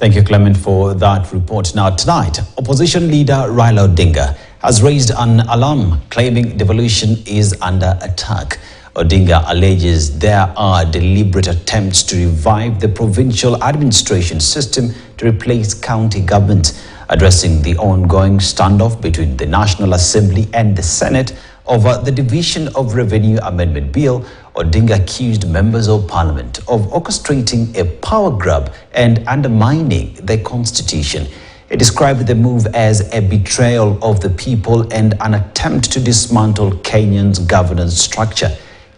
Thank you, Clement, for that report. Now, tonight, opposition leader Raila Odinga has raised an alarm claiming devolution is under attack. Odinga alleges there are deliberate attempts to revive the provincial administration system to replace county government. Addressing the ongoing standoff between the National Assembly and the Senate over the Division of Revenue Amendment Bill, Odinga accused members of parliament of orchestrating a power grab and undermining the constitution. He described the move as a betrayal of the people and an attempt to dismantle Kenya's governance structure.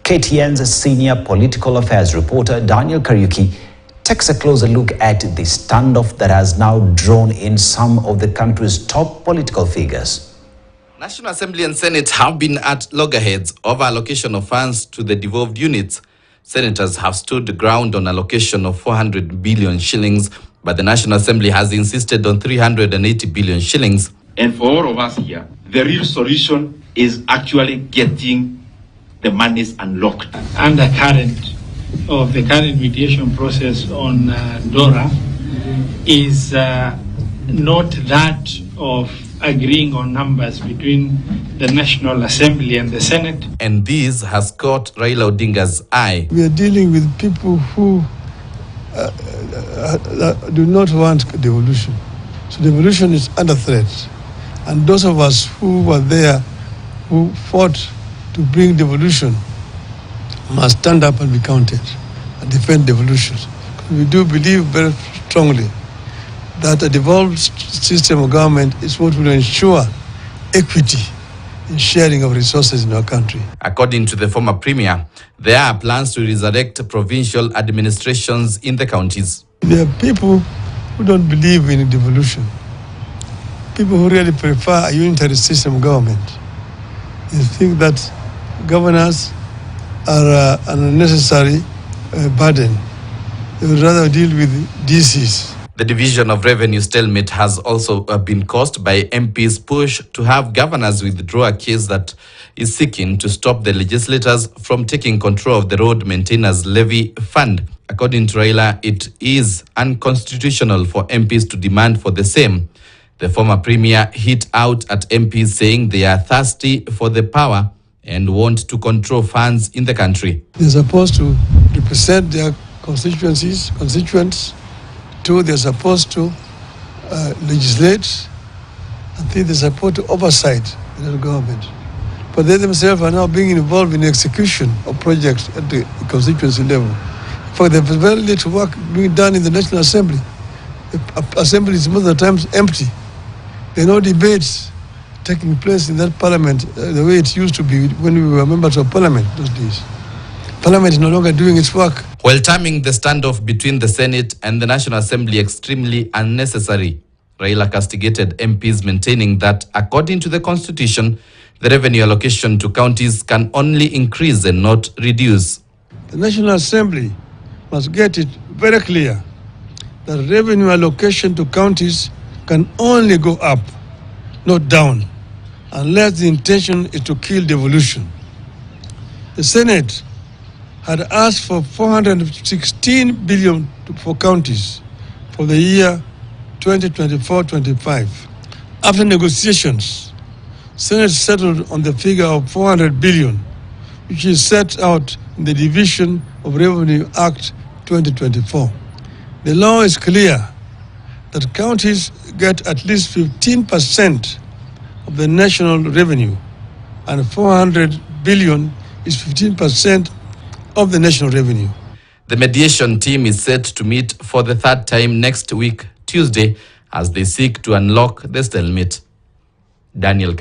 KTN's senior political affairs reporter Daniel Kariuki takes a closer look at the standoff that has now drawn in some of the country's top political figures. National Assembly and Senate have been at loggerheads over allocation of funds to the devolved units. Senators have stood ground on allocation of 400 billion shillings, but the National Assembly has insisted on 380 billion shillings. And for all of us here, the real solution is actually getting the monies unlocked. Undercurrent of the current mediation process on DORA is not that of agreeing on numbers between the National Assembly and the Senate. And this has caught Raila Odinga's eye. We are dealing with people who do not want devolution. So devolution is under threat. And those of us who were there, who fought to bring devolution, must stand up and be counted and defend devolution. We do believe very strongly that a devolved system of government is what will ensure equity in sharing of resources in our country. According to the former premier, there are plans to resurrect provincial administrations in the counties. There are people who don't believe in devolution, people who really prefer a unitary system of government. They think that governors are an unnecessary burden. They would rather deal with DCs. The Division of Revenue stalemate has also been caused by MP's push to have governors withdraw a case that is seeking to stop the legislators from taking control of the road maintenance levy fund. According to Raila, it is unconstitutional for MPs to demand for the same. The former premier hit out at MPs saying they are thirsty for the power and want to control funds in the country. They're supposed to represent their constituents. Two, they're supposed to legislate. And three, they're supposed to oversight the government. But they themselves are now being involved in the execution of projects at the constituency level. In fact, there's very little work being done in the National Assembly. The Assembly is most of the times empty. There are no debates taking place in that parliament the way it used to be when we were members of parliament those days. Parliament is no longer doing its work. While terming the standoff between the Senate and the National Assembly extremely unnecessary, Raila castigated MPs, maintaining that, according to the Constitution, the revenue allocation to counties can only increase and not reduce. The National Assembly must get it very clear that revenue allocation to counties can only go up, not down, unless the intention is to kill devolution. The Senate had asked for 416 billion for counties for the year 2024-25. After negotiations, Senate settled on the figure of 400 billion, which is set out in the Division of Revenue Act 2024. The law is clear that counties get at least 15% of the national revenue, and 400 billion is 15% of the national revenue. The mediation team is set to meet for the third time next week, Tuesday, as they seek to unlock the stalemate. Daniel